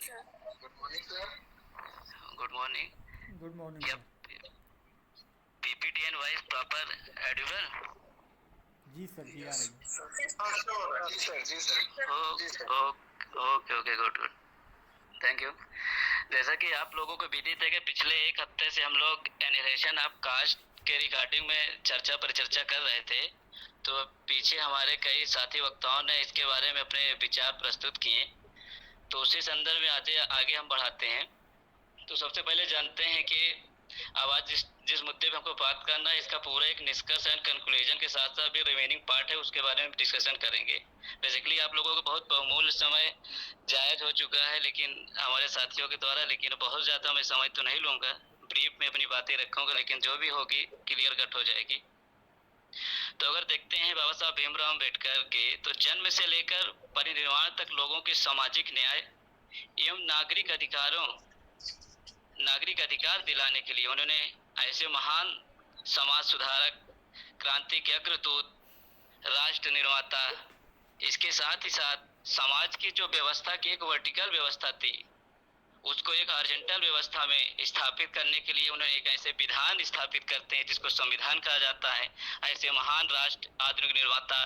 Good morning sir. Good morning. Good morning क्या sir. PPT and voice proper audible? जी sir, जी आ yes रही है। सर। जी सर, जी sir. Okay okay, good good, thank you. जैसा कि आप लोगों को विदित है कि पिछले एक हफ्ते से हम लोग एनिलेशन ऑफ कास्ट के रिगार्डिंग में चर्चा पर चर्चा कर रहे थे। तो पीछे हमारे कई साथी वक्ताओं ने इसके बारे में अपने विचार प्रस्तुत किए। तो उसी संदर्भ में आगे आगे हम बढ़ाते हैं। तो सबसे पहले जानते हैं कि अब आज जिस जिस मुद्दे पे हमको बात करना है, इसका पूरा एक निष्कर्ष एंड कंक्लूजन के साथ साथ भी रिमेनिंग पार्ट है, उसके बारे में डिस्कशन करेंगे। बेसिकली आप लोगों को बहुत बहुमूल्य समय जायज हो चुका है लेकिन हमारे साथियों के द्वारा, लेकिन बहुत ज़्यादा मैं समय तो नहीं लूँगा, ब्रीफ में अपनी बातें रखूँगा, लेकिन जो भी होगी क्लियर कट हो जाएगी। तो अगर देखते हैं बाबा साहब भीमराव अम्बेडकर के, तो जन्म से लेकर परिनिर्वाण तक लोगों के सामाजिक न्याय एवं नागरिक अधिकार दिलाने के लिए उन्होंने ऐसे महान समाज सुधारक, क्रांति के अग्रदूत, राष्ट्र निर्माता, इसके साथ ही साथ समाज की जो व्यवस्था की एक वर्टिकल व्यवस्था थी, उसको एक हॉरिजॉन्टल व्यवस्था में स्थापित करने के लिए उन्होंने एक ऐसे विधान स्थापित करते हैं जिसको संविधान कहा जाता है। ऐसे महान राष्ट्र आधुनिक निर्माता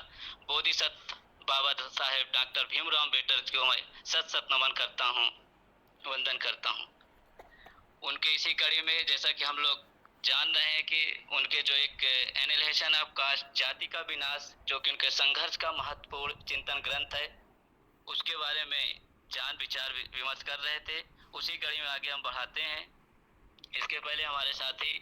बोधिसत्व बाबा साहेब डॉक्टर भीमराव अम्बेडकर को मैं सत सत नमन करता हूँ, वंदन करता हूँ। उनके इसी कड़ी में जैसा कि हम लोग जान रहे हैं कि उनके जो एक एनिहिलेशन ऑफ कास्ट, जाति का विनाश, जो कि उनके संघर्ष का महत्वपूर्ण चिंतन ग्रंथ है, उसके बारे में जान विचार विमर्श कर रहे थे। उसी कड़ी में आगे हम बढ़ाते हैं। इसके पहले हमारे साथी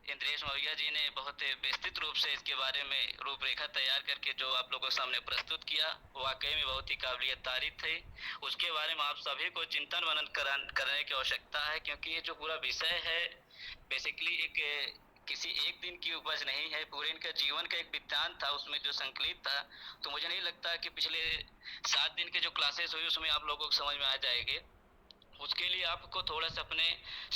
इंद्रेश मौर्य जी ने बहुत विस्तृत रूप से इसके बारे में रूपरेखा तैयार करके जो आप लोगों के सामने प्रस्तुत किया, वाकई में बहुत ही काबिलियत तारीफ थी। उसके बारे में आप सभी को चिंतन मनन करने की आवश्यकता है, क्योंकि ये जो पूरा विषय है बेसिकली एक किसी एक दिन की उपज नहीं है, पूरे इनका जीवन का एक वृत्तांत था, उसमें जो संकलित था। तो मुझे नहीं लगता कि पिछले 7 दिन के जो क्लासेस हुई उसमें आप लोगों को समझ में आ जाएंगे। उसके लिए आपको थोड़ा सा अपने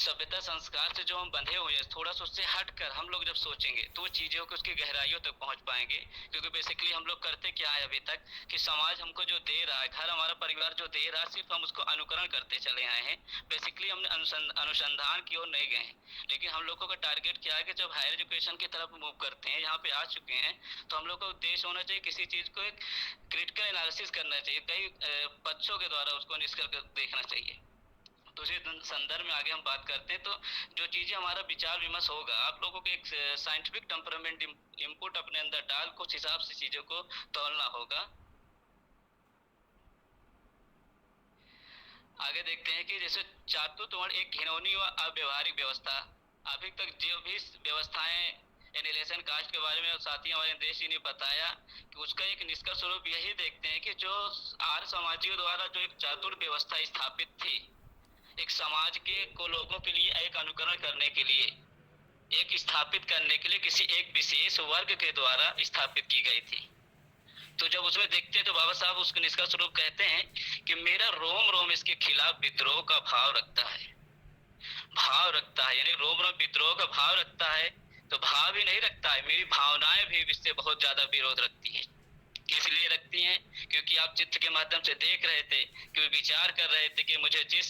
सभ्यता संस्कार से जो हम बंधे हुए हैं, थोड़ा सा उससे हटकर हम लोग जब सोचेंगे तो चीज़ों को उसकी गहराइयों तक पहुंच पाएंगे। क्योंकि बेसिकली हम लोग करते क्या है अभी तक कि समाज हमको जो दे रहा है, घर हमारा परिवार जो दे रहा है, सिर्फ हम उसको अनुकरण करते चले आए हैं। बेसिकली हमने अनुसंधान की ओर नहीं गए हैं। लेकिन हम लोगों का टारगेट क्या है कि जब हायर एजुकेशन की तरफ मूव करते हैं, यहाँ पे आ चुके हैं, तो हम लोग का उद्देश्य होना चाहिए किसी चीज़ को एक क्रिटिकल एनालिसिस करना चाहिए, कई पक्षों के द्वारा उसको निष्कर्ष देखना चाहिए। तो उसी संदर्भ में आगे हम बात करते हैं। तो जो चीजें हमारा विचार विमर्श होगा, आप लोगों को एक साइंटिफिक टेम्परामेंट इनपुट अपने अंदर डाल कुछ हिसाब से चीजों को तौलना होगा। आगे देखते हैं कि जैसे चातुर्वर्ण एक घिनौनी व अव्यवहारिक व्यवस्था, अभी तक जो भी व्यवस्थाएं एनिलेशन कास्ट के बारे में साथी हमारे देश जी ने बताया कि उसका एक निष्कर्ष स्वरूप यही देखते हैं कि जो आर्य समाजियों द्वारा जो एक चातुर व्यवस्था स्थापित थी, एक समाज के को लोगों के लिए एक अनुकरण करने के लिए, एक स्थापित करने के लिए किसी एक विशेष वर्ग के द्वारा स्थापित की गई थी। तो जब उसमें देखते हैं तो बाबा साहब उसके निष्कर्ष स्वरूप कहते हैं कि मेरा रोम रोम इसके खिलाफ विद्रोह का भाव रखता है, यानी रोम रोम विद्रोह का भाव रखता है। तो भाव ही नहीं रखता है, मेरी भावनाएं भी इससे बहुत ज्यादा विरोध रखती है। किस लिए रखती हैं? क्योंकि आप चित्र के माध्यम से देख रहे थे कि विचार कर रहे थे कि मुझे जिस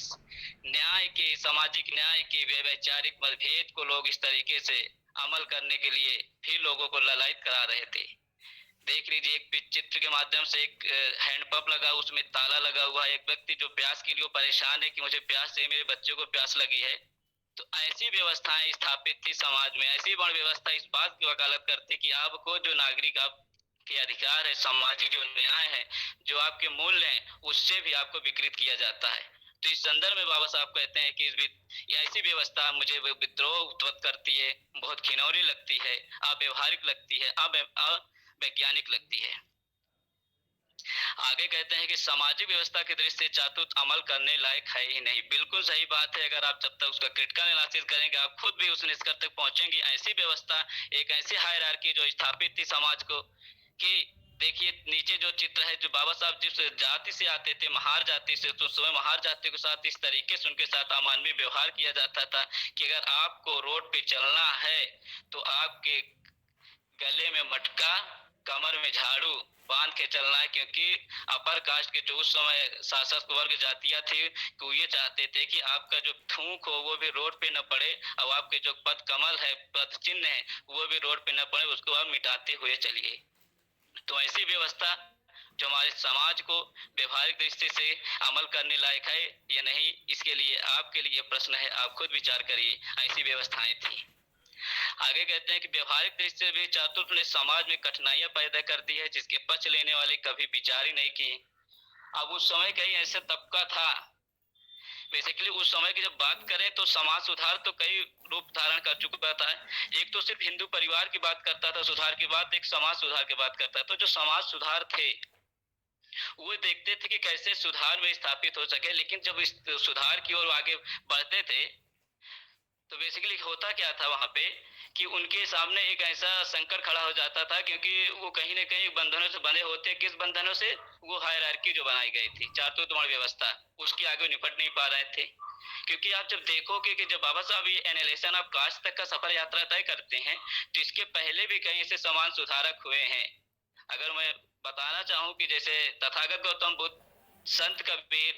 न्याय के, सामाजिक न्याय के वैचारिक मतभेद को लोग इस तरीके से अमल करने के लिए फिर लोगों को ललायत करा रहे थे। देख लीजिए एक चित्र के माध्यम से एक हैंडपंप लगा, उसमें ताला लगा हुआ है, एक व्यक्ति जो प्यास के लिए परेशान है कि मुझे प्यास से, मेरे बच्चे को प्यास लगी है। तो ऐसी व्यवस्थाएं स्थापित थी समाज में, ऐसी वर्ण व्यवस्था इस बात की वकालत करती कि आपको जो नागरिक आप के अधिकार है, सामाजिक जो न्याय है, जो आपके मूल्य हैं, उससे भी आपको विकृत किया जाता है। तो इस संदर्भ में बाबा साहब कहते हैं कि ऐसी व्यवस्था मुझे विद्रोह उत्पन्न करती है, बहुत घिनौनी लगती है, अव्यवहारिक लगती है, अवैज्ञानिक लगती है। आगे कहते हैं कि सामाजिक व्यवस्था की दृष्टि से चातुर्थ अमल करने लायक है ही नहीं। बिल्कुल सही बात है। अगर आप जब तक उसका क्रिटिकल एनालिसिस करेंगे, आप खुद भी उस निष्कर्ष तक पहुंचेंगे। ऐसी व्यवस्था, एक ऐसी हायरार्की जो स्थापित थी समाज को, कि देखिए नीचे जो चित्र है, जो बाबा साहब जिस जाति से आते थे, महार जाति से, तो स्वयं महार जाति के साथ इस तरीके से उनके साथ अमानवीय व्यवहार किया जाता था कि अगर आपको रोड पे चलना है तो आपके गले में मटका, कमर में झाड़ू बांध के चलना है, क्योंकि अपर कास्ट के जो उस समय शासक वर्ग जातियां थी कि वो ये चाहते थे कि आपका जो थूक हो वो भी रोड पे न पड़े, और आपके जो पद कमल है, पद चिन्ह है, वो भी रोड पे न पड़े, उसको आप मिटाते हुए चलिए। तो ऐसी व्यवस्था जो हमारे समाज को व्यवहारिक दृष्टि से अमल करने लायक है या नहीं, इसके लिए आपके लिए प्रश्न है, आप खुद विचार करिए। ऐसी व्यवस्थाएं थी। आगे कहते हैं कि व्यवहारिक दृष्टि से भी चातुर्य ने समाज में कठिनाइयां पैदा कर दी है, जिसके पक्ष लेने वाले कभी विचार ही नहीं किए। अब उस समय कई ऐसा तबका था, बेसिकली उस समय की जब बात करें तो समाज सुधार तो कई रूप धारण कर चुका था। एक तो सिर्फ हिंदू परिवार की बात करता था सुधार की बात, एक समाज सुधार की बात करता था। तो जो समाज सुधार थे वो देखते थे कि कैसे सुधार में स्थापित हो सके, लेकिन जब इस सुधार की ओर आगे बढ़ते थे तो बेसिकली होता क्या था वहां पे कि उनके सामने एक ऐसा संकट खड़ा हो जाता था, क्योंकि वो कहीं ना कहीं बंधनों से बंधे होते। किस बंधनों से? वो हायरार्की जो बनाई गई थी, चातुर्वर्ण व्यवस्था, उसकी आगे निपट नहीं पा रहे थे। क्योंकि आप जब देखोगे कि जब बाबा साहब ये एनालिसिस ऑफ कास्ट तक का सफर यात्रा तय करते हैं, तो इसके पहले भी कहीं ऐसे समाज सुधारक हुए हैं। अगर मैं बताना चाहूं कि जैसे तथागत गौतम बुद्ध, संत कबीर,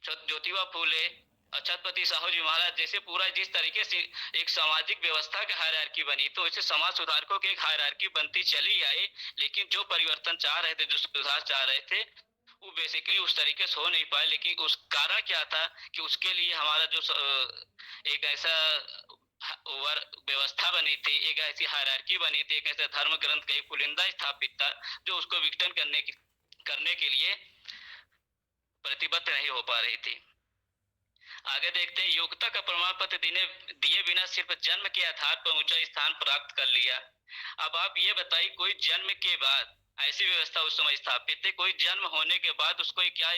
ज्योतिबा फूले, छत्रपति साहू जी महाराज, जैसे पूरा जिस तरीके से एक सामाजिक व्यवस्था की हायरार्की बनी, तो इसे समाज सुधारकों की एक हायरार्की बनती चली आई। लेकिन जो परिवर्तन चाह रहे थे, जो सुधार चाह रहे थे, वो बेसिकली उस तरीके से हो नहीं पाए। लेकिन उस कारण क्या था कि उसके लिए हमारा जो एक ऐसा व्यवस्था बनी थी, एक ऐसी हायरार्की बनी थी, एक ऐसा धर्म ग्रंथ का एक पुलिंदा स्थापित था जो उसको विघटन करने के लिए प्रतिबद्ध नहीं हो पा रही थी। आगे देखते हैं, योग्यता का प्रमाण पत्र दिए बिना सिर्फ जन्म के आधार पर ऊंचा स्थान प्राप्त कर लिया। अब आप ये बताइए, कोई जन्म के बाद ऐसी व्यवस्था उस समय स्थापित थी, कोई जन्म होने के बाद उसको क्या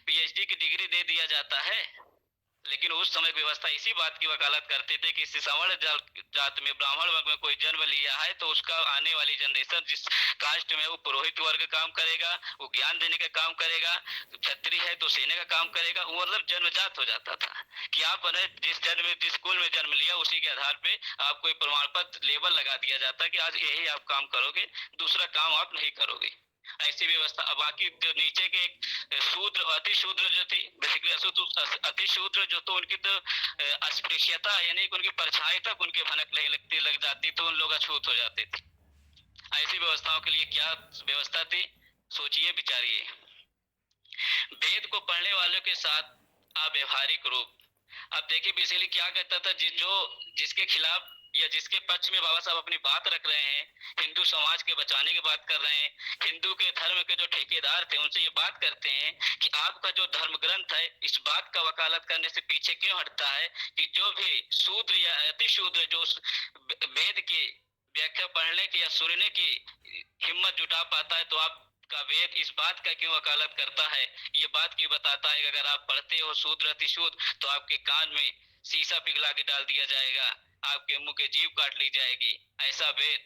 पीएचडी की डिग्री दे दिया जाता है? लेकिन उस समय व्यवस्था इसी बात की वकालत करते थे कि सवर्ण जात में, ब्राह्मण वर्ग में कोई जन्म लिया है तो उसका आने वाली जनरेशन जिस कास्ट में, वो पुरोहित वर्ग काम करेगा, वो ज्ञान देने का काम करेगा, क्षत्रिय है तो सेने का काम करेगा। वो मतलब जन्मजात हो जाता था कि आप जिस स्कूल में जन्म लिया उसी के आधार पे आपको एक प्रमाण पत्र लेबल लगा दिया जाता है कि आज यही आप काम करोगे, दूसरा काम आप नहीं करोगे। ऐसी व्यवस्था। अब बाकी जो नीचे के शूद्र, अति शूद्र जो थी, बेसिकली अति शूद्र जो, तो उनकी तो अस्पृश्यता, यानी कि उनकी परछाई तक उनके भनक नहीं लग जाती, तो उन लोग अछूत हो जाते थे। ऐसी व्यवस्थाओं के लिए क्या व्यवस्था थी, सोचिए, विचारिए। वेद को पढ़ने वालों के साथ अव्यवहारिक रूप। अब देखिए बेसिकली क्या कहता था, जिसके खिलाफ या जिसके पक्ष में बाबा साहब अपनी बात रख रहे हैं, हिंदू समाज के बचाने की बात कर रहे हैं, हिंदू के धर्म के जो ठेकेदार थे उनसे ये बात करते हैं कि आपका जो धर्म ग्रंथ है इस बात का वकालत करने से पीछे क्यों हटता है कि जो भी शूद्र या अति शूद्र जो वेद की व्याख्या पढ़ने की या सुनने की हिम्मत जुटा पाता है, तो आपका वेद इस बात का क्यों वकालत करता है? ये बात क्यों बताता है कि अगर आप पढ़ते हो शूद्र अति शूद्र तो आपके कान में शीशा पिघला के डाल दिया जाएगा, आपके मुंह के जीभ काट ली जाएगी। ऐसा वेद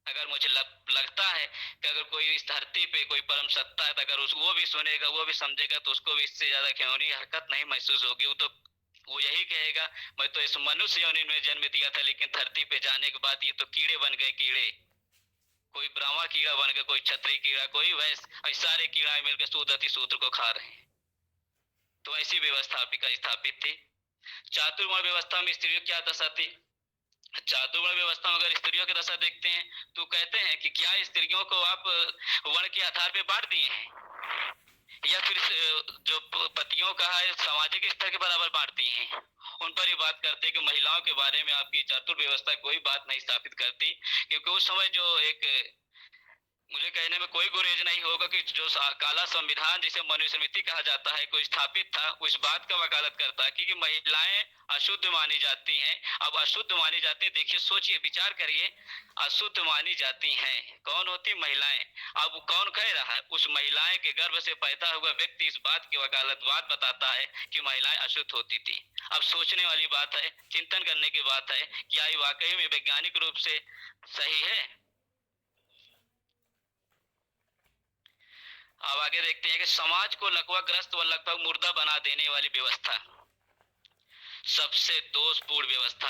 अगर मुझे लगता है कि अगर कोई इस धरती पे कोई परम सत्ता है, तो अगर वो भी सुनेगा, वो भी समझेगा, तो उसको भी इससे ज्यादा घिनौनी हरकत नहीं महसूस होगी। वो यही कहेगा, मैं तो इस मनुष्य योनि में जन्म दिया था, लेकिन धरती पे जाने के बाद ये तो कीड़े बन गए कीड़े। कोई ब्राह्मण कीड़ा बन गया, कोई क्षत्रिय कीड़ा, कोई वैश्य, सारे कीड़ा मिलकर शूद्र अति शूद्र को खा रहे हैं। तो ऐसी व्यवस्था स्थापित थी। चातुर्वर्ण व्यवस्था में स्त्रियों की क्या दशा थी? चातुर्वर्ण व्यवस्था में अगर स्त्रियों की दशा देखते हैं तो कहते हैं कि क्या स्त्रियों को आप वर्ण के आधार पे बांट दिए हैं, या फिर जो पतियों का है सामाजिक स्तर के बराबर बांट दिए हैं? उन पर ही बात करते हैं कि महिलाओं के बारे में आपकी चातुर व्यवस्था कोई बात नहीं स्थापित करती, क्योंकि उस समय जो एक, मुझे कहने में कोई गुरेज नहीं होगा कि जो काला संविधान जिसे मनुस्मृति कहा जाता है कोई स्थापित था, उस बात का वकालत करता है कि महिलाएं अशुद्ध मानी जाती हैं। अब अशुद्ध मानी जाती है, देखिए, सोचिए, विचार करिए, अशुद्ध मानी जाती हैं, कौन होती? महिलाएं। अब कौन कह रहा है? उस महिलाएं के गर्भ से पैदा हुआ व्यक्ति इस बात की वकालत बताता है कि महिलाएं अशुद्ध होती थी। अब सोचने वाली बात है, चिंतन करने की बात है, क्या ये वाकई में वैज्ञानिक रूप से सही है? अब आगे देखते हैं कि समाज को लकवाग्रस्त व लगभग मुर्दा बना देने वाली व्यवस्था, सबसे दोषपूर्ण व्यवस्था।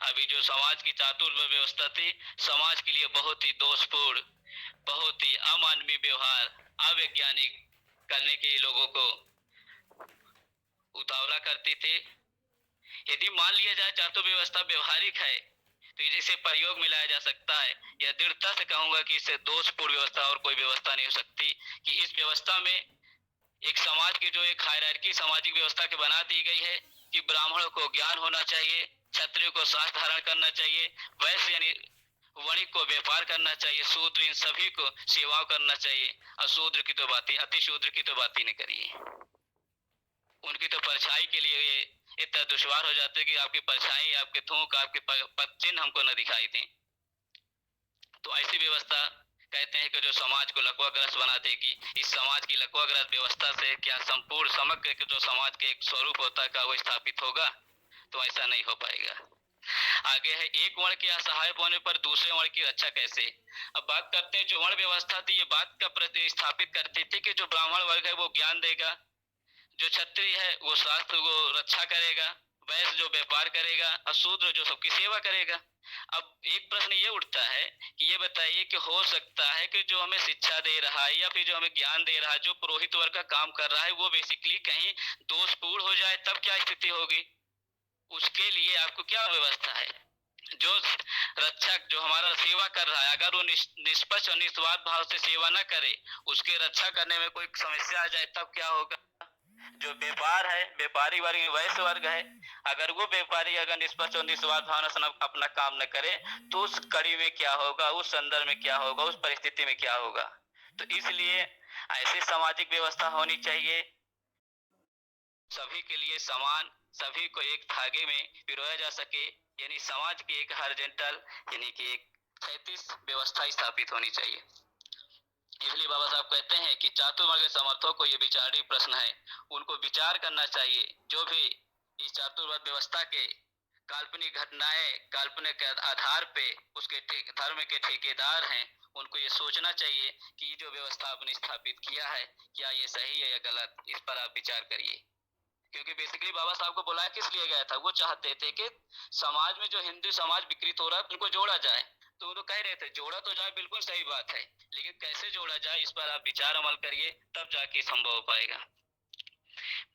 अभी जो समाज की चातुर्वर्ण्य व्यवस्था थी, समाज के लिए बहुत ही दोषपूर्ण, बहुत ही अमानवीय व्यवहार, अवैज्ञानिक करने के लोगों को उतावला करते थे। यदि मान लिया जाए चातुर व्यवस्था व्यवहारिक है तो इसे प्रयोग में लाया जा सकता है। यह दृढ़ता से कहूंगा कि इससे दोषपूर्ण व्यवस्था और कोई व्यवस्था नहीं हो सकती, कि इस व्यवस्था में एक समाज की जो एक हायरार्की सामाजिक व्यवस्था के बना दी गई है कि ब्राह्मणों को ज्ञान होना चाहिए, क्षत्रिय को शास्त्र धारण करना चाहिए, वैश्य यानी वणिक को व्यापार करना चाहिए, शूद्र इन सभी को सेवा करना चाहिए। और शूद्र की तो बात ही, अति शूद्र की तो बात ही नहीं करिए, उनकी तो परछाई के लिए ये इतना दुश्वार हो जाते कि आपकी परछाई, आपके थूक, आपके पद चिन्ह हमको न दिखाई दें। तो ऐसी व्यवस्था कहते हैं कि जो समाज को लकवाग्रस्त बना देगी। इस समाज की लकवाग्रस्त व्यवस्था से क्या संपूर्ण समग्र के जो समाज के एक स्वरूप होता है का वो स्थापित होगा? तो ऐसा नहीं हो पाएगा। आगे है, एक वर्ण के असहाय होने पर दूसरे वर्ण की रक्षा कैसे। अब बात करते हैं, जो वर्ण व्यवस्था थी ये बात का प्रतिस्थापित करती थी कि जो ब्राह्मण वर्ग है वो ज्ञान देगा, जो क्षत्रिय है वो शास्त्र को रक्षा करेगा, वैश्य जो व्यापार करेगा, और शूद्र जो सबकी सेवा करेगा। अब एक प्रश्न ये उठता है कि ये बताइए कि हो सकता है कि जो हमें शिक्षा दे रहा है या फिर जो हमें ज्ञान दे रहा है, जो पुरोहित वर्ग का काम कर रहा है, वो बेसिकली कहीं दोषपूर्ण हो जाए तब क्या स्थिति होगी? उसके लिए आपको क्या व्यवस्था है? जो रक्षक जो हमारा सेवा कर रहा है, अगर वो निष्पक्ष और निस्वार्थ भाव से सेवा न करे, उसके रक्षा करने में कोई समस्या आ जाए तब क्या होगा? जो व्यापार है, व्यापारी वर्ग वैश्य वर्ग है, अगर वो व्यापारी अगर निष्पक्ष और निस्वार्थ भावना से अपना काम न करे तो उस कड़ी में क्या होगा, उस संदर्भ में क्या होगा, उस परिस्थिति में क्या होगा? तो इसलिए ऐसी सामाजिक व्यवस्था होनी चाहिए, सभी के लिए समान, सभी को एक धागे में पिरोया जा सके, यानी समाज की एक हॉरिजॉन्टल यानी कि एक क्षैतिज व्यवस्था स्थापित होनी चाहिए। इसलिए बाबा साहब कहते हैं कि चातुर्वर्ग के समर्थकों को ये विचारणीय प्रश्न है, उनको विचार करना चाहिए। जो भी इस चातुर्वर्ग व्यवस्था के काल्पनिक घटनाएं, काल्पनिक आधार पे उसके धर्म के ठेकेदार हैं, उनको ये सोचना चाहिए कि जो व्यवस्था आपने स्थापित किया है क्या ये सही है या गलत, इस पर आप विचार करिए। क्योंकि बेसिकली बाबा साहब को बुलाया किस लिए गया था? वो चाहते थे कि समाज में जो हिंदू समाज विकृत हो रहा है उनको जोड़ा जाए। तो वो कह रहे थे जोड़ा तो जाए, बिल्कुल सही बात है, लेकिन कैसे जोड़ा जाए इस पर आप विचार अमल करिए, तब जाके संभव हो पाएगा।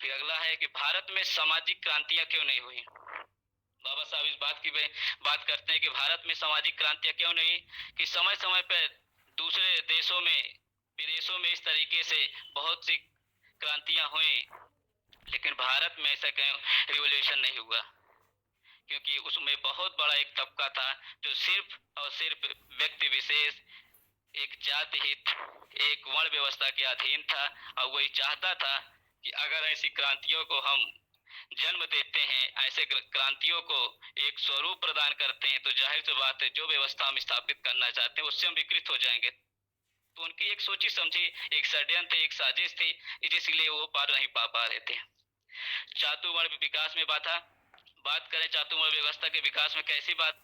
फिर अगला है कि भारत में सामाजिक क्रांतियां क्यों नहीं हुई। बाबा साहब इस बात की बात करते हैं कि भारत में सामाजिक क्रांतियां क्यों नहीं, कि समय समय पर दूसरे देशों में, विदेशों में इस तरीके से बहुत सी क्रांतियां हुई, लेकिन भारत में ऐसा क्यों रिवॉल्यूशन नहीं हुआ? क्योंकि उसमें बहुत बड़ा एक तबका था जो सिर्फ और सिर्फ व्यक्ति विशेष, एक जाति हित, एक वर्ण व्यवस्था के अधीन था, और वही चाहता था कि अगर ऐसी क्रांतियों को हम जन्म देते हैं, ऐसे क्रांतियों को एक स्वरूप प्रदान करते हैं, तो जाहिर सी बात है जो व्यवस्था हम स्थापित करना चाहते हैं उससे हम विकृत हो जाएंगे। तो उनकी एक सोची समझी एक षड्यंत्र, एक साजिश थी, इसलिए वो पार नहीं पा रहे थे। चातुर्वर्ण विकास में बात करें, चातुर्वर्ण व्यवस्था के विकास में कैसी बात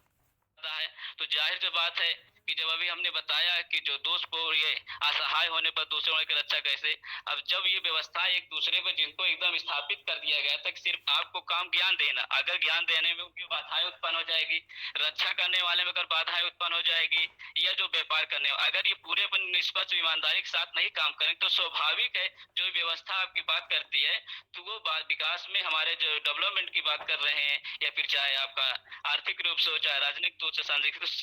है, तो जाहिर सी बात है कि जब अभी हमने बताया कि जो दोषपूर्ण ये असहाय होने पर दूसरे वर्ग की रक्षा कैसे, अब जब ये व्यवस्था एक दूसरे पर जिनको एकदम स्थापित कर दिया गया था कि सिर्फ आपको काम ज्ञान देना, अगर ज्ञान देने में उनकी बाधाएं उत्पन्न हो जाएगी, रक्षा करने वाले में अगर बाधाएं उत्पन्न हो जाएगी, या जो व्यापार करने अगर ये पूरे निष्पक्ष ईमानदारी के साथ नहीं काम करें, तो स्वाभाविक है जो व्यवस्था आपकी बात करती है तो वो विकास में हमारे जो डेवलपमेंट की बात कर रहे हैं, या फिर चाहे आपका आर्थिक रूप से हो, चाहे राजनीतिक रूप से,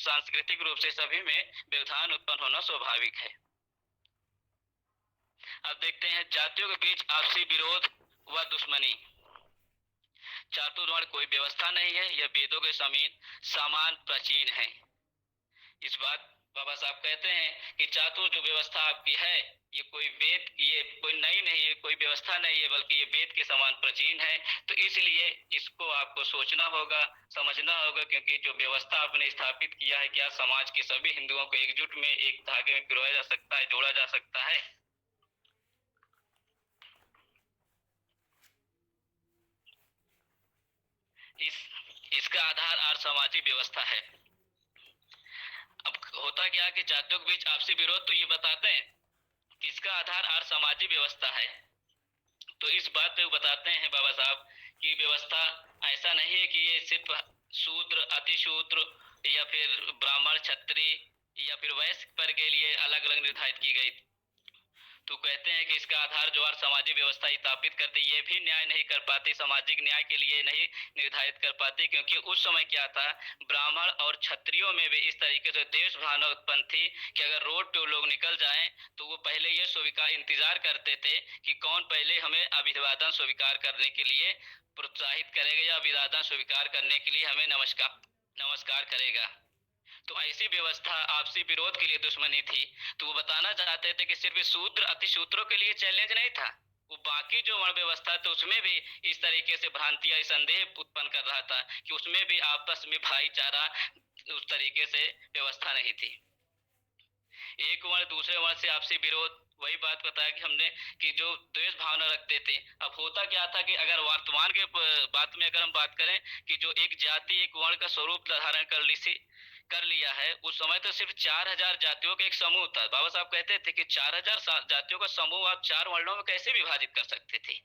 सांस्कृतिक रूप से, सभी में व्यवधान उत्पन्न होना स्वाभाविक है। अब देखते हैं जातियों के बीच आपसी विरोध व दुश्मनी। चातुर्वर्ण कोई व्यवस्था नहीं है, यह वेदों के समान प्राचीन है। इस बात बाबा साहब कहते हैं कि चातुर जो व्यवस्था आपकी है ये कोई वेद, ये कोई नई नहीं है, कोई व्यवस्था नहीं है, बल्कि ये वेद के समान प्राचीन है। तो इसलिए इसको आपको सोचना होगा, समझना होगा, क्योंकि जो व्यवस्था आपने स्थापित किया है क्या समाज के सभी हिंदुओं को एकजुट में एक धागे में पिरोया जा सकता है, जोड़ा जा सकता है? इसका आधार आर्य सामाजिक व्यवस्था है। अब होता क्या कि जातियों के बीच आपसी विरोध तो ये बताते हैं कि इसका आधार आर्य सामाजिक व्यवस्था है। तो इस बात पे बताते हैं बाबा साहब कि व्यवस्था ऐसा नहीं है कि ये सिर्फ शूद्र, अतिशूद्र या फिर ब्राह्मण, क्षत्रिय या फिर वयस्क पर के लिए अलग अलग निर्धारित की गई। तो कहते हैं कि इसका आधार ज्वार सामाजिक व्यवस्था स्थापित करते, ये भी न्याय नहीं कर पाते, सामाजिक न्याय के लिए नहीं निर्धारित कर पाते, क्योंकि उस समय क्या था, ब्राह्मण और क्षत्रियों में भी इस तरीके से देश भावना उत्पन्न थी कि अगर रोड पे लोग निकल जाएं तो वो पहले ये स्वीकार इंतजार करते थे कि कौन पहले हमें अभिवादन स्वीकार करने के लिए प्रोत्साहित करेगा या अभिवादन स्वीकार करने के लिए हमें नमस्कार नमस्कार करेगा। तो ऐसी व्यवस्था आपसी विरोध के लिए दुश्मनी थी। तो वो बताना चाहते थे कि सिर्फ शूद्र अतिशूद्रों के लिए चैलेंज नहीं था, वो बाकी जो वर्ण व्यवस्था थी उसमें भी इस तरीके से भ्रांति या संदेह उत्पन्न कर रहा था कि उसमें भी आपस में भाईचारा उस तरीके से व्यवस्था नहीं थी। एक वर्ण दूसरे वर्ण से आपसी विरोध, वही बात बताया कि हमने कि जो द्वेष भावना रखते थे। अब होता क्या था कि अगर वर्तमान के बात में अगर हम बात करें कि जो एक जाति एक वर्ण का स्वरूप धारण कर लिया है, उस समय तो सिर्फ 4000 जातियों का एक समूह था। बाबा साहब कहते थे कि 4000 जातियों का समूह आप 4 वर्णों में कैसे विभाजित कर सकते थे?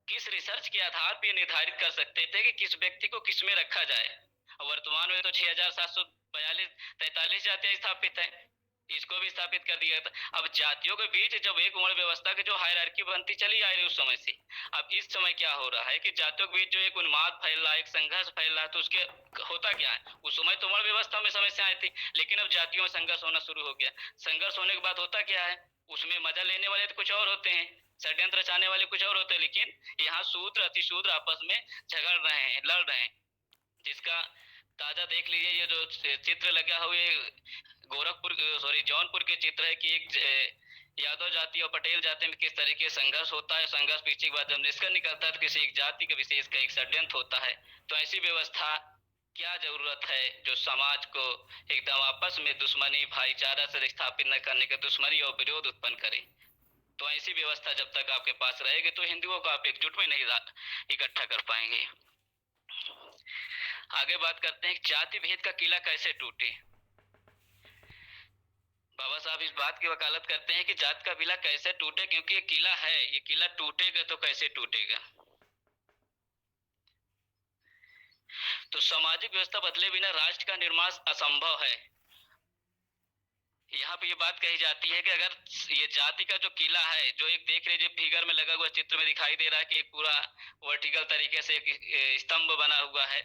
किस रिसर्च के आधार पर निर्धारित कर सकते थे कि किस व्यक्ति को किस में रखा जाए? वर्तमान में तो 6742 43 जातियां स्थापित है, इसको भी स्थापित कर दिया था। अब जातियों के बीच जब एक वर्ण व्यवस्था की जो हायरार्की बनती चली आ रही उस समय से, अब इस समय क्या हो रहा है कि जातियों के बीच जो एक उन्माद फैल रहा है, एक संघर्ष फैल रहा है, तो उसके होता क्या है, उस समय तो वर्ण व्यवस्था में समस्याएं थी, लेकिन अब जातियों में संघर्ष होना शुरू हो गया। संघर्ष होने के बाद होता क्या है, उसमें मजा लेने वाले तो कुछ और होते हैं, षड्यंत्र रचाने वाले कुछ और होते हैं, लेकिन यहाँ शूद्र अतिशूद्र आपस में झगड़ रहे हैं, लड़ रहे हैं। जिसका ताजा देख लीजिए, ये जो चित्र लगा हुआ गोरखपुर जौनपुर के चित्र है कि एक यादव जाति और पटेल जाति में किस तरीके संघर्ष होता है। संघर्ष पीछे के बाद जब निष्कर्ष निकलता है तो किसी एक जाति के विशेष का एक षड्यंत्र होता है। तो ऐसी व्यवस्था क्या जरूरत है जो समाज को एकदम आपस में दुश्मनी भाईचारा से स्थापित न करने का, दुश्मनी और विरोध उत्पन्न करे। तो ऐसी व्यवस्था जब तक आपके पास रहेगी तो हिंदुओं को आप एकजुट में नहीं इकट्ठा कर पाएंगे। आगे बात करते हैं जाति भेद का किला कैसे टूटे। बाबा साहब इस बात की वकालत करते हैं कि जात का किला कैसे टूटे, क्योंकि ये किला है, ये किला टूटेगा तो कैसे टूटेगा। तो सामाजिक व्यवस्था बदले बिना राष्ट्र का निर्माण असंभव है। यहाँ पे ये बात कही जाती है कि अगर ये जाति का जो किला है, जो एक देख लीजिए फिगर में लगा हुआ चित्र में दिखाई दे रहा है कि एक पूरा वर्टिकल तरीके से एक स्तंभ बना हुआ है,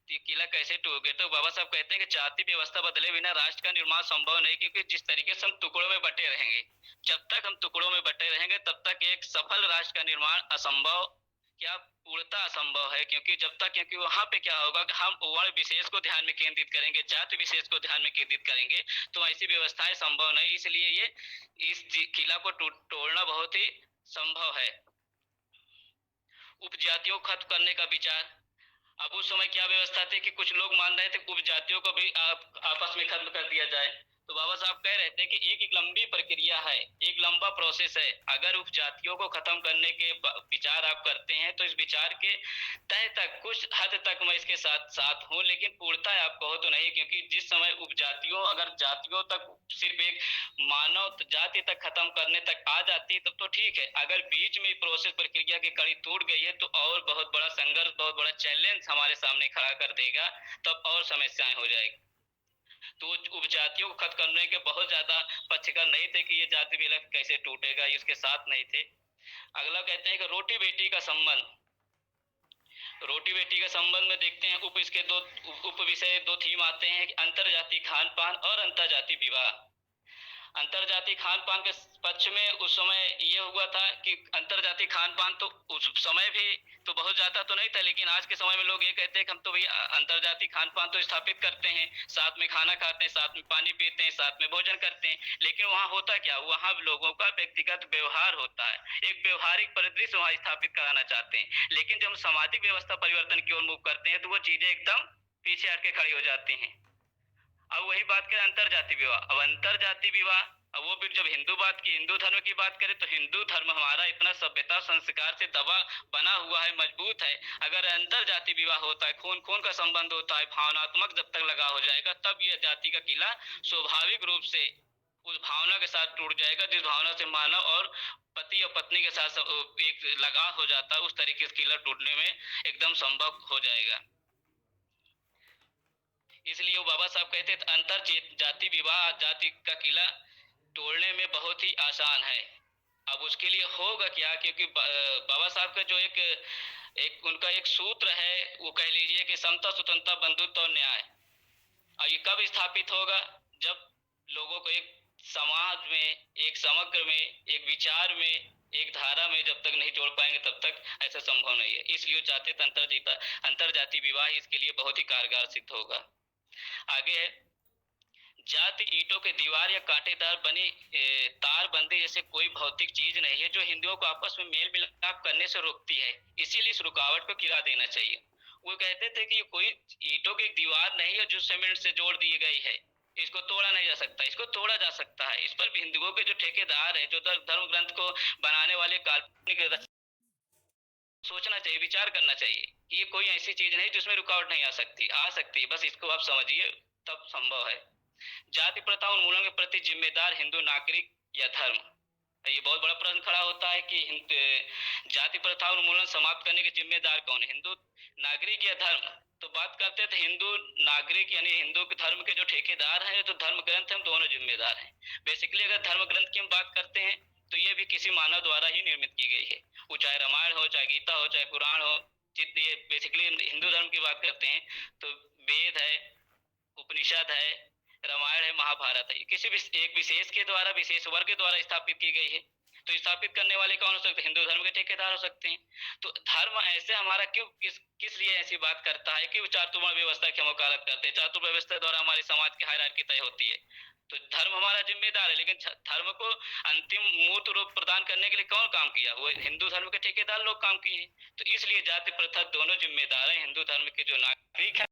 तो किला कैसे टूटे। तो बाबा साहब कहते हैं कि जाति व्यवस्था बदले बिना राष्ट्र का निर्माण संभव नहीं, क्योंकि जिस तरीके से हम टुकड़ों में बटे रहेंगे, जब तक हम टुकड़ों में बटे रहेंगे तब तक एक सफल राष्ट्र का निर्माण असंभव, क्या पूर्णता असंभव है। क्योंकि वहां पे क्या होगा कि हम वर्ण विशेष को ध्यान में केंद्रित करेंगे, जाति विशेष को ध्यान में केंद्रित करेंगे, तो ऐसी व्यवस्थाएं संभव नहीं। इसलिए ये इस किला को तोड़ना बहुत ही संभव है। उपजातियों को खत्म करने का विचार, अब उस समय क्या व्यवस्था थी कि कुछ लोग मान रहे थे उपजातियों को भी आपस में खत्म कर दिया जाए। तो बाबा साहब कह रहे थे कि एक लंबी प्रक्रिया है, एक लंबा प्रोसेस है। अगर उपजातियों को खत्म करने के विचार आप करते हैं तो इस विचार के तह तक कुछ हद तक मैं इसके साथ साथ हूं, लेकिन पूर्णता आप कहो तो नहीं, क्योंकि जिस समय उपजातियों अगर जातियों तक सिर्फ एक मानव जाति तक खत्म करने तक आ जाती तब तो ठीक है। अगर बीच में प्रोसेस प्रक्रिया की कड़ी टूट गई है तो और बहुत बड़ा संघर्ष, बहुत बड़ा चैलेंज हमारे सामने खड़ा कर देगा, तब और समस्याएं हो जाएगी। तो उपजातियों को खत्म करने के बहुत ज्यादा पक्षकार नहीं थे कि ये जाति विलय कैसे टूटेगा, इसके साथ नहीं थे। अगला कहते हैं कि रोटी बेटी का संबंध, रोटी बेटी के संबंध में देखते हैं इसके दो उप विषय, दो थीम आते हैं कि अंतर जाति खान पान और अंतर जाति विवाह। अंतर जाति खान पान के पक्ष में उस समय ये हुआ था कि अंतर जाति खान पान तो उस समय भी तो बहुत ज्यादा तो नहीं था, लेकिन आज के समय में लोग ये कहते हैं कि हम तो भैया अंतर जाति खान पान तो स्थापित करते हैं, साथ में खाना खाते हैं, साथ में पानी पीते हैं, साथ में भोजन करते हैं, लेकिन वहाँ होता क्या, वहाँ लोगों का व्यक्तिगत व्यवहार होता है, एक व्यवहारिक परिदृश्य वहाँ स्थापित कराना चाहते हैं। लेकिन जब हम सामाजिक व्यवस्था परिवर्तन की ओर मूव करते हैं तो वो चीजें एकदम पीछे हट के खड़ी हो जाती हैं। अब वही बात करें अंतर जाति विवाह, अब अंतर जाति विवाह, अब वो भी जब हिंदू धर्म की बात करें तो हिंदू धर्म हमारा इतना सभ्यता संस्कार से दबा बना हुआ है, मजबूत है। अगर अंतर जाति विवाह होता है, खून खून का संबंध होता है, भावनात्मक जब तक लगा हो जाएगा तब यह जाति का किला स्वाभाविक रूप से उस भावना के साथ टूट जाएगा जिस भावना से मानव और पति और पत्नी के साथ एक लगाव हो जाता है, उस तरीके से किला टूटने में एकदम संभव हो जाएगा। इसलिए वो बाबा साहब कहते थे अंतर जाति विवाह जाति का किला तोड़ने में बहुत ही आसान है। अब उसके लिए होगा क्या, क्योंकि बाबा साहब का जो एक एक उनका एक सूत्र है, वो कह लीजिए कि समता स्वतंत्रता बंधुत्व और न्याय। और ये कब स्थापित होगा, जब लोगों को एक समाज में, एक समग्र में, एक विचार में, एक धारा में जब तक नहीं जोड़ पाएंगे तब तक ऐसा संभव नहीं है। इसलिए चाहते अंतर जाति विवाह इसके लिए बहुत ही कारगर सिद्ध होगा। आगे है, जाति ईंटों के दीवार या कांटेदार बनी तार बंदी जैसे कोई भौतिक चीज नहीं है जो हिंदुओं को आपस में मेल मिलाप करने से रोकती है। इसीलिए इस रुकावट को गिरा देना चाहिए। वो कहते थे कि ये कोई ईंटों की दीवार नहीं है जो सीमेंट से जोड़ दी गई है, इसको तोड़ा नहीं जा सकता। इसको तोड़ा जा सकता है। इस पर भी हिंदुओं के जो ठेकेदार है, जो धर्म ग्रंथ को बनाने वाले काल्पनिक सोचना चाहिए, विचार करना चाहिए कि ये कोई ऐसी चीज नहीं जिसमें रुकावट नहीं आ सकती। बस इसको आप समझिए, तब संभव है। जाति प्रथा उन्मूलन के प्रति जिम्मेदार हिंदू नागरिक या धर्म। ये बहुत बड़ा प्रश्न खड़ा होता है कि जाति प्रथा उन्मूलन समाप्त करने के जिम्मेदार कौन है, हिंदू नागरिक या धर्म। तो बात करते थे हिंदू नागरिक यानी हिंदू धर्म के जो ठेकेदार हैं, जो धर्म ग्रंथ हैं, दोनों जिम्मेदार हैं। बेसिकली अगर धर्म ग्रंथ की हम बात करते हैं तो ये भी किसी मानव द्वारा ही निर्मित की गई है। वो चाहे रामायण हो, चाहे गीता हो, चाहे पुराण हो, ये बेसिकली हिंदू धर्म की बात करते हैं तो वेद है, उपनिषद है, रामायण है, महाभारत है। किसी भी एक विशेष के द्वारा, विशेष वर्ग के द्वारा स्थापित की गई है। तो स्थापित करने वाले कौन हो सकते हैं, हिंदू धर्म के ठेकेदार हो सकते हैं। तो धर्म ऐसे हमारा क्यों किस लिए ऐसी बात करता है कि वो चातुर्वर्ण व्यवस्था की हम वकालत करते हैं। चातुर्वर्ण व्यवस्था द्वारा हमारे समाज की हायरार्की तय होती है। तो धर्म हमारा जिम्मेदार है, लेकिन धर्म को अंतिम मूर्त रूप प्रदान करने के लिए कौन काम किया, वो हिंदू धर्म के ठेकेदार लोग काम किए हैं। तो इसलिए जाति प्रथा दोनों जिम्मेदार हैं। हिंदू धर्म के जो नागरिक है